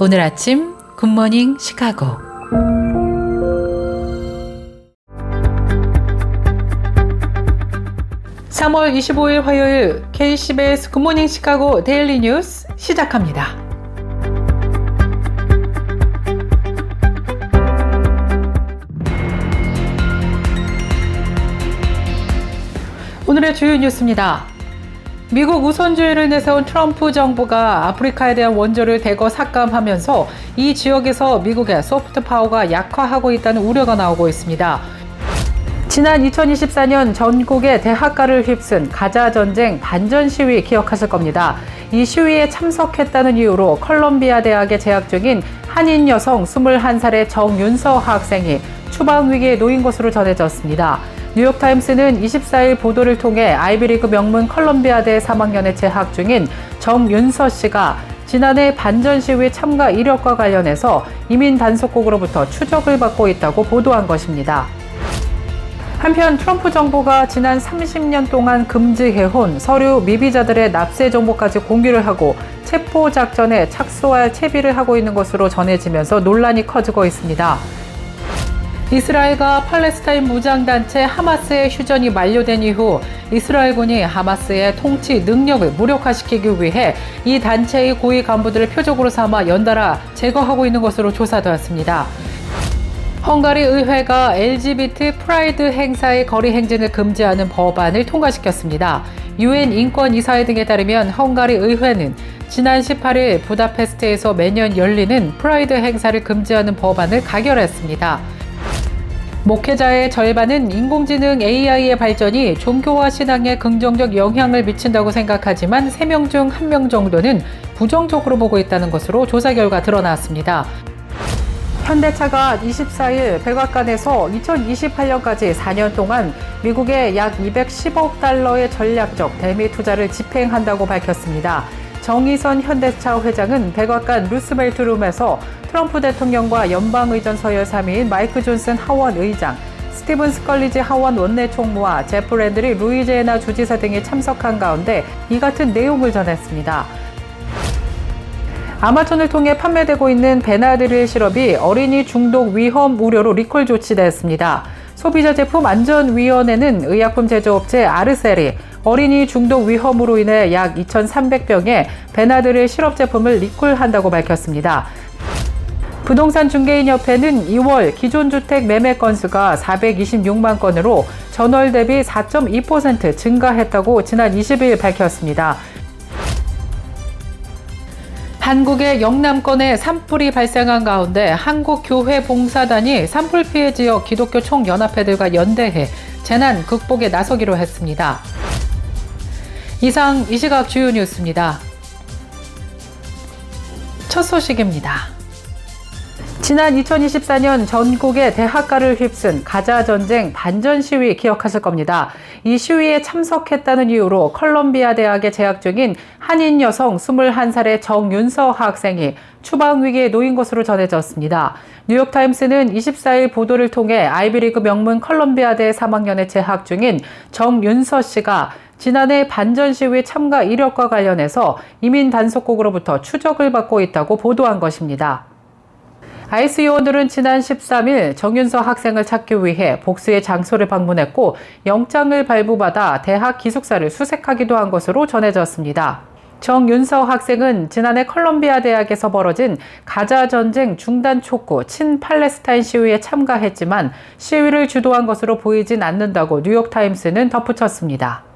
오늘 아침 굿모닝 시카고. (3월 25일) 화요일 KCBS 굿모닝 시카고 데일리 뉴스 시작합니다. 오늘의 주요 뉴스입니다. 미국 우선주의를 내세운 트럼프 정부가 아프리카에 대한 원조를 대거 삭감하면서 이 지역에서 미국의 소프트 파워가 약화하고 있다는 우려가 나오고 있습니다. 지난 2024년 전국의 대학가를 휩쓴 가자 전쟁 반전 시위 기억하실 겁니다. 이 시위에 참석했다는 이유로 컬럼비아 대학에 재학 중인 한인 여성 21살의 정윤서 학생이 추방 위기에 놓인 것으로 전해졌습니다. 뉴욕타임스는 24일 보도를 통해 아이비리그 명문 컬럼비아대 3학년에 재학 중인 정윤서 씨가 지난해 반전 시위 참가 이력과 관련해서 이민 단속국으로부터 추적을 받고 있다고 보도한 것입니다. 한편 트럼프 정부가 지난 30년 동안 금지해온 서류 미비자들의 납세 정보까지 공유를 하고 체포 작전에 착수할 채비를 하고 있는 것으로 전해지면서 논란이 커지고 있습니다. 이스라엘과 팔레스타인 무장단체 하마스의 휴전이 만료된 이후 이스라엘군이 하마스의 통치 능력을 무력화시키기 위해 이 단체의 고위 간부들을 표적으로 삼아 연달아 제거하고 있는 것으로 조사되었습니다. 헝가리 의회가 LGBT 프라이드 행사의 거리 행진을 금지하는 법안을 통과시켰습니다. UN 인권이사회 등에 따르면 헝가리 의회는 지난 18일 부다페스트에서 매년 열리는 프라이드 행사를 금지하는 법안을 가결했습니다. 목회자의 절반은 인공지능 AI의 발전이 종교와 신앙에 긍정적 영향을 미친다고 생각하지만 3명 중 1명 정도는 부정적으로 보고 있다는 것으로 조사 결과 드러났습니다. 현대차가 24일 백악관에서 2028년까지 4년 동안 미국에 약 210억 달러의 전략적 대미 투자를 집행한다고 밝혔습니다. 정의선 현대차 회장은 백악관 루스벨트 룸에서 트럼프 대통령과 연방의전 서열 3위인 마이크 존슨 하원 의장, 스티븐 스컬리지 하원 원내총무와 제프 랜드리 루이지애나 주지사 등이 참석한 가운데 이 같은 내용을 전했습니다. 아마존을 통해 판매되고 있는 베나드릴 시럽이 어린이 중독 위험 우려로 리콜 조치됐습니다. 소비자제품안전위원회는 의약품 제조업체 아르셀이 어린이 중독 위험으로 인해 약 2,300병의 베나드릴 시럽 제품을 리콜한다고 밝혔습니다. 부동산 중개인협회는 2월 기존 주택 매매 건수가 426만 건으로 전월 대비 4.2% 증가했다고 지난 20일 밝혔습니다. 한국의 영남권에 산불이 발생한 가운데 한국교회봉사단이 산불 피해 지역 기독교 총연합회들과 연대해 재난 극복에 나서기로 했습니다. 이상 이 시각 주요 뉴스입니다. 첫 소식입니다. 지난 2024년 전국의 대학가를 휩쓴 가자 전쟁 반전 시위 기억하실 겁니다. 이 시위에 참석했다는 이유로 컬럼비아 대학에 재학 중인 한인 여성 21살의 정윤서 학생이 추방 위기에 놓인 것으로 전해졌습니다. 뉴욕타임스는 24일 보도를 통해 아이비리그 명문 컬럼비아대 3학년에 재학 중인 정윤서 씨가 지난해 반전 시위 참가 이력과 관련해서 이민 단속국으로부터 추적을 받고 있다고 보도한 것입니다. 아이스 요원들은 지난 13일 정윤서 학생을 찾기 위해 복수의 장소를 방문했고 영장을 발부받아 대학 기숙사를 수색하기도 한 것으로 전해졌습니다. 정윤서 학생은 지난해 컬럼비아 대학에서 벌어진 가자 전쟁 중단 촉구 친팔레스타인 시위에 참가했지만 시위를 주도한 것으로 보이진 않는다고 뉴욕타임스는 덧붙였습니다.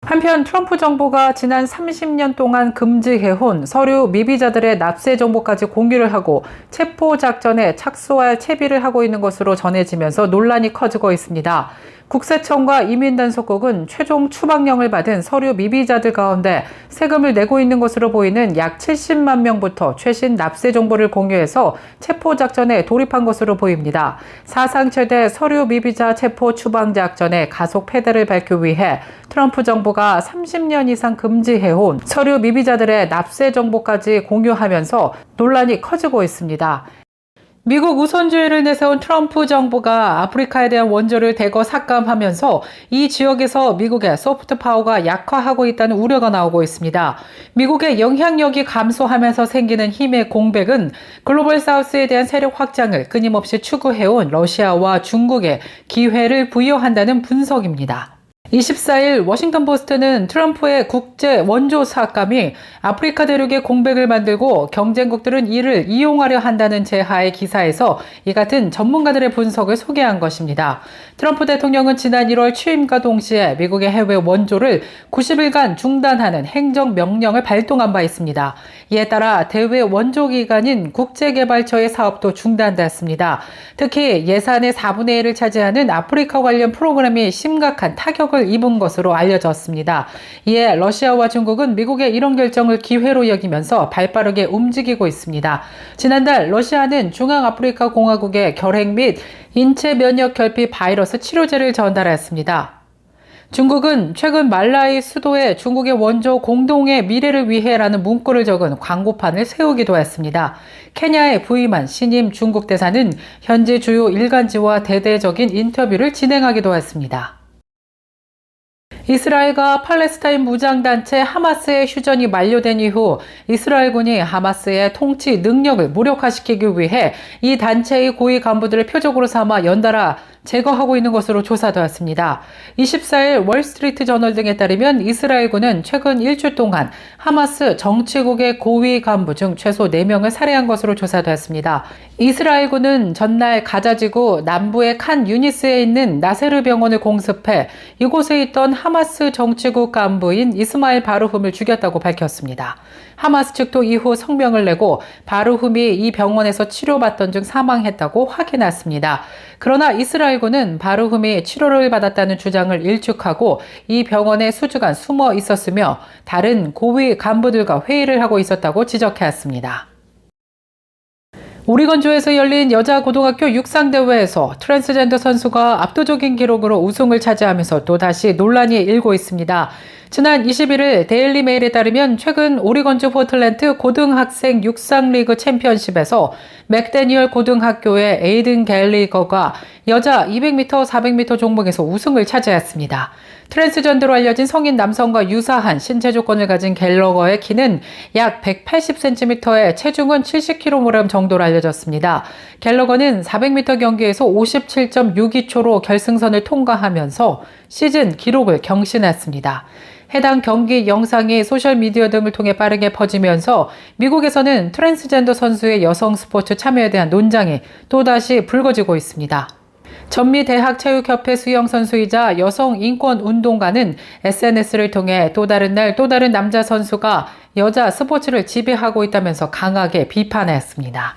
한편 트럼프 정부가 지난 30년 동안 금지해온 서류 미비자들의 납세 정보까지 공유를 하고 체포 작전에 착수할 채비를 하고 있는 것으로 전해지면서 논란이 커지고 있습니다. 국세청과 이민단속국은 최종 추방령을 받은 서류 미비자들 가운데 세금을 내고 있는 것으로 보이는 약 70만 명부터 최신 납세 정보를 공유해서 체포 작전에 돌입한 것으로 보입니다. 사상 최대 서류 미비자 체포 추방 작전의 가속 폐대를 밟기 위해 트럼프 정부가 30년 이상 금지해온 서류 미비자들의 납세 정보까지 공유하면서 논란이 커지고 있습니다. 미국 우선주의를 내세운 트럼프 정부가 아프리카에 대한 원조를 대거 삭감하면서 이 지역에서 미국의 소프트 파워가 약화하고 있다는 우려가 나오고 있습니다. 미국의 영향력이 감소하면서 생기는 힘의 공백은 글로벌 사우스에 대한 세력 확장을 끊임없이 추구해온 러시아와 중국에 기회를 부여한다는 분석입니다. 24일 워싱턴 포스트는 트럼프의 국제 원조 삭감이 아프리카 대륙의 공백을 만들고 경쟁국들은 이를 이용하려 한다는 제하의 기사에서 이 같은 전문가들의 분석을 소개한 것입니다. 트럼프 대통령은 지난 1월 취임과 동시에 미국의 해외 원조를 90일간 중단하는 행정명령을 발동한 바 있습니다. 이에 따라 대외 원조 기관인 국제개발처의 사업도 중단됐습니다. 특히 예산의 4분의 1을 차지하는 아프리카 관련 프로그램이 심각한 타격을 입은 것으로 알려졌습니다. 이에 러시아와 중국은 미국의 이런 결정을 기회로 여기면서 발빠르게 움직이고 있습니다. 지난달 러시아는 중앙아프리카 공화국에 결핵 및 인체 면역 결핍 바이러스 치료제를 전달했습니다. 중국은 최근 말라이 수도에 중국의 원조 공동의 미래를 위해라는 문구를 적은 광고판을 세우기도 했습니다. 케냐에 부임한 신임 중국 대사는 현지 주요 일간지와 대대적인 인터뷰를 진행하기도 했습니다. 이스라엘과 팔레스타인 무장단체 하마스의 휴전이 만료된 이후 이스라엘군이 하마스의 통치 능력을 무력화시키기 위해 이 단체의 고위 간부들을 표적으로 삼아 연달아 제거하고 있는 것으로 조사되었습니다. 24일 월스트리트 저널 등에 따르면 이스라엘군은 최근 일주 동안 하마스 정치국의 고위 간부 중 최소 4명을 살해한 것으로 조사되었습니다. 이스라엘군은 전날 가자지구 남부의 칸 유니스에 있는 나세르 병원을 공습해 이곳에 있던 하마스 정치국 간부인 이스마일 바루훔을 죽였다고 밝혔습니다. 하마스 측도 이후 성명을 내고 바루훔이 이 병원에서 치료받던 중 사망했다고 확인했습니다. 그러나 이스라엘군은 바루훔이 치료를 받았다는 주장을 일축하고 이 병원에 수주간 숨어 있었으며 다른 고위 간부들과 회의를 하고 있었다고 지적했습니다. 오리건주에서 열린 여자 고등학교 육상대회에서 트랜스젠더 선수가 압도적인 기록으로 우승을 차지하면서 또다시 논란이 일고 있습니다. 지난 21일 데일리 메일에 따르면 최근 오리건주 포틀랜드 고등학생 육상리그 챔피언십에서 맥데니얼 고등학교의 에이든 갤리거가 여자 200m, 400m 종목에서 우승을 차지했습니다. 트랜스젠더로 알려진 성인 남성과 유사한 신체 조건을 가진 갤러거의 키는 약 180cm에 체중은 70kg 정도로 알려졌습니다. 갤러거는 400m 경기에서 57.62초로 결승선을 통과하면서 시즌 기록을 경신했습니다. 해당 경기 영상이 소셜미디어 등을 통해 빠르게 퍼지면서 미국에서는 트랜스젠더 선수의 여성 스포츠 참여에 대한 논쟁이 또다시 불거지고 있습니다. 전미대학체육협회 수영선수이자 여성인권운동가는 SNS를 통해 또 다른 날 또 다른 남자 선수가 여자 스포츠를 지배하고 있다면서 강하게 비판했습니다.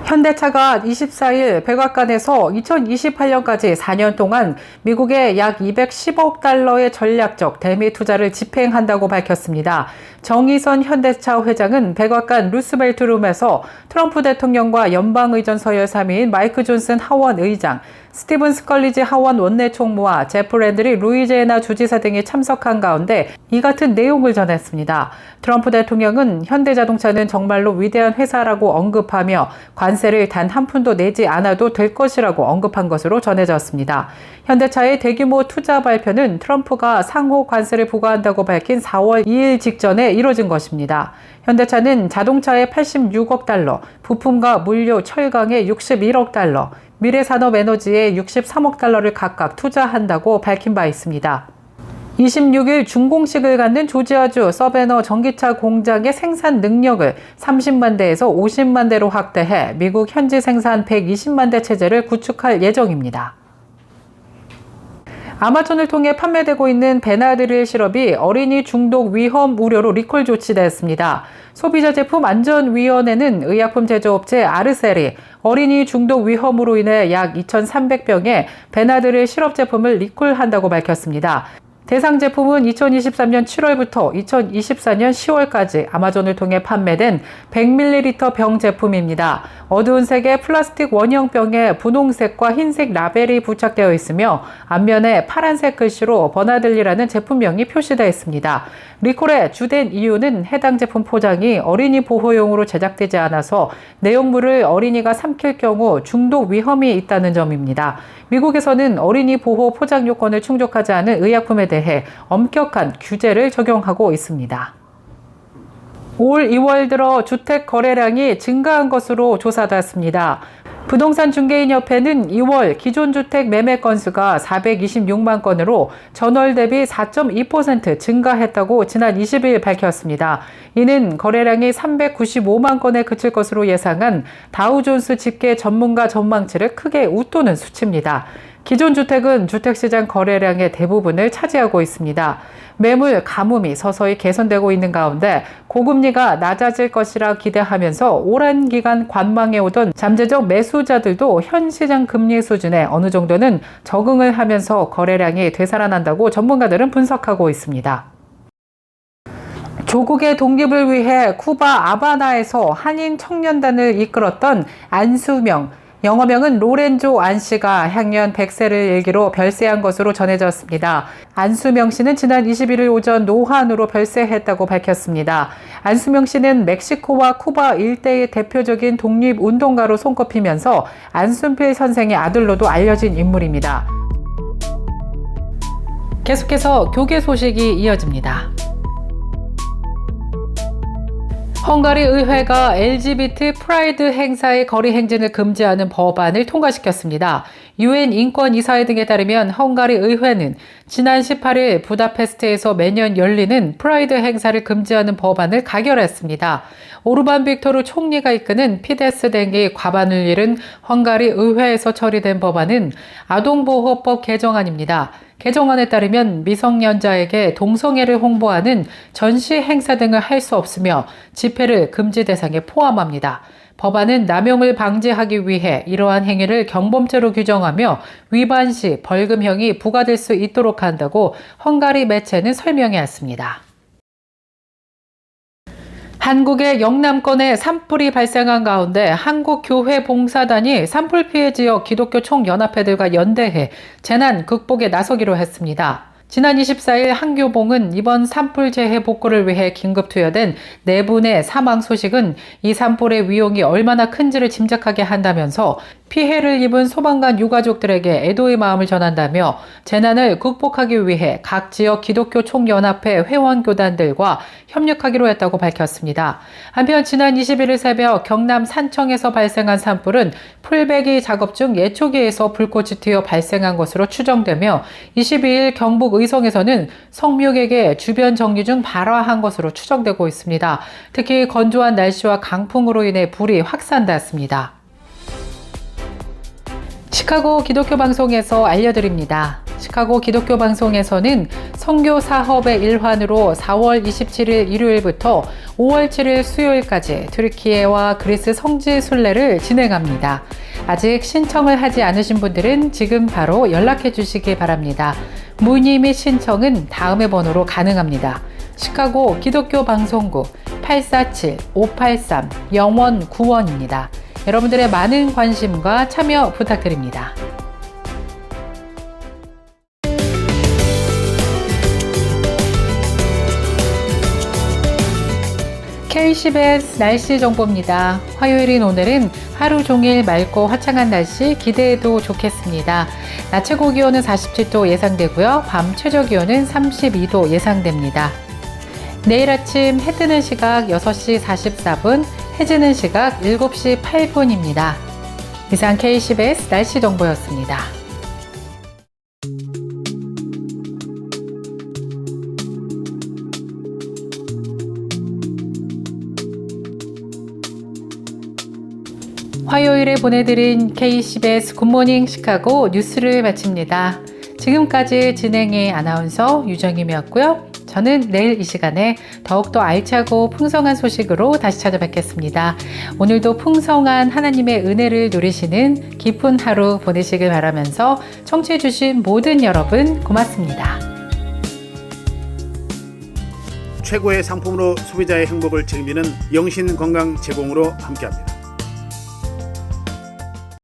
현대차가 24일 백악관에서 2028년까지 4년 동안 미국에 약 210억 달러의 전략적 대미 투자를 집행한다고 밝혔습니다. 정의선 현대차 회장은 백악관 루스벨트 룸에서 트럼프 대통령과 연방의전 서열 3위인 마이크 존슨 하원 의장, 스티븐 스컬리지 하원 원내총무와 제프 랜들이 루이지애나 주지사 등이 참석한 가운데 이 같은 내용을 전했습니다. 트럼프 대통령은 현대자동차는 정말로 위대한 회사라고 언급하며 관세를 단 한 푼도 내지 않아도 될 것이라고 언급한 것으로 전해졌습니다. 현대차의 대규모 투자 발표는 트럼프가 상호 관세를 부과한다고 밝힌 4월 2일 직전에 이뤄진 것입니다. 현대차는 자동차에 86억 달러, 부품과 물류, 철강에 61억 달러, 미래산업에너지에 63억 달러를 각각 투자한다고 밝힌 바 있습니다. 26일 준공식을 갖는 조지아주 서베너 전기차 공장의 생산 능력을 30만 대에서 50만 대로 확대해 미국 현지 생산 120만 대 체제를 구축할 예정입니다. 아마존을 통해 판매되고 있는 베나드릴 시럽이 어린이 중독 위험 우려로 리콜 조치됐습니다. 소비자제품안전위원회는 의약품 제조업체 아르셀이 어린이 중독 위험으로 인해 약 2,300병의 베나드릴 시럽 제품을 리콜한다고 밝혔습니다. 대상 제품은 2023년 7월부터 2024년 10월까지 아마존을 통해 판매된 100ml 병 제품입니다. 어두운 색의 플라스틱 원형 병에 분홍색과 흰색 라벨이 부착되어 있으며 앞면에 파란색 글씨로 버나들리라는 제품명이 표시되어 있습니다. 리콜의 주된 이유는 해당 제품 포장이 어린이 보호용으로 제작되지 않아서 내용물을 어린이가 삼킬 경우 중독 위험이 있다는 점입니다. 미국에서는 어린이 보호 포장 요건을 충족하지 않은 의약품에 대해 엄격한 규제를 적용하고 있습니다. 올 2월 들어 주택 거래량이 증가한 것으로 조사됐습니다. 부동산 중개인협회는 2월 기존 주택 매매 건수가 426만 건으로 전월 대비 4.2% 증가했다고 지난 20일 밝혔습니다. 이는 거래량이 395만 건에 그칠 것으로 예상한 다우존스 집계 전문가 전망치를 크게 웃도는 수치입니다. 기존 주택은 주택시장 거래량의 대부분을 차지하고 있습니다. 매물 가뭄이 서서히 개선되고 있는 가운데 고금리가 낮아질 것이라 기대하면서 오랜 기간 관망해오던 잠재적 매수자들도 현 시장 금리 수준에 어느 정도는 적응을 하면서 거래량이 되살아난다고 전문가들은 분석하고 있습니다. 조국의 독립을 위해 쿠바 아바나에서 한인 청년단을 이끌었던 안수명, 영어명은 로렌조 안 씨가 향년 100세를 일기로 별세한 것으로 전해졌습니다. 안수명 씨는 지난 21일 오전 노환으로 별세했다고 밝혔습니다. 안수명 씨는 멕시코와 쿠바 일대의 대표적인 독립운동가로 손꼽히면서 안순필 선생의 아들로도 알려진 인물입니다. 계속해서 교계 소식이 이어집니다. 헝가리 의회가 LGBT 프라이드 행사의 거리 행진을 금지하는 법안을 통과시켰습니다. 유엔 인권이사회 등에 따르면 헝가리 의회는 지난 18일 부다페스트에서 매년 열리는 프라이드 행사를 금지하는 법안을 가결했습니다. 오르반 빅토르 총리가 이끄는 피데스 등이 과반을 이룬 헝가리 의회에서 처리된 법안은 아동보호법 개정안입니다. 개정안에 따르면 미성년자에게 동성애를 홍보하는 전시 행사 등을 할 수 없으며 집회를 금지 대상에 포함합니다. 법안은 남용을 방지하기 위해 이러한 행위를 경범죄로 규정하며 위반 시 벌금형이 부과될 수 있도록 한다고 헝가리 매체는 설명했습니다. 한국의 영남권에 산불이 발생한 가운데 한국교회봉사단이 산불 피해 지역 기독교 총연합회들과 연대해 재난 극복에 나서기로 했습니다. 지난 24일 한교봉은 이번 산불 재해 복구를 위해 긴급 투여된 4분의 사망 소식은 이 산불의 위용이 얼마나 큰지를 짐작하게 한다면서 피해를 입은 소방관 유가족들에게 애도의 마음을 전한다며 재난을 극복하기 위해 각 지역 기독교 총연합회 회원교단들과 협력하기로 했다고 밝혔습니다. 한편 지난 21일 새벽 경남 산청에서 발생한 산불은 풀베기 작업 중 예초기에서 불꽃이 튀어 발생한 것으로 추정되며 22일 경북 의성에서는 성묘객의 주변 정리 중 발화한 것으로 추정되고 있습니다. 특히 건조한 날씨와 강풍으로 인해 불이 확산됐습니다. 시카고 기독교 방송에서 알려드립니다. 시카고 기독교 방송에서는 선교 사업의 일환으로 4월 27일 일요일부터 5월 7일 수요일까지 튀르키예와 그리스 성지 순례를 진행합니다. 아직 신청을 하지 않으신 분들은 지금 바로 연락해 주시기 바랍니다. 문의 및 신청은 다음의 번호로 가능합니다. 시카고 기독교 방송국 847-583-0191입니다. 여러분들의 많은 관심과 참여 부탁드립니다. KCBS 날씨 정보입니다. 화요일인 오늘은 하루 종일 맑고 화창한 날씨 기대해도 좋겠습니다. 낮 최고 기온은 47도 예상되고요. 밤 최저 기온은 32도 예상됩니다. 내일 아침 해 뜨는 시각 6시 44분, 해 지는 시각 7시 8분입니다. 이상 KCBS 날씨 정보였습니다. 화요일에 보내드린 KCBS 굿모닝 시카고 뉴스를 마칩니다. 지금까지 진행의 아나운서 유정임이었고요. 저는 내일 이 시간에 더욱더 알차고 풍성한 소식으로 다시 찾아뵙겠습니다. 오늘도 풍성한 하나님의 은혜를 누리시는 기쁜 하루 보내시길 바라면서 청취해주신 모든 여러분 고맙습니다. 최고의 상품으로 소비자의 행복을 책임지는 영신 건강 제공으로 함께합니다.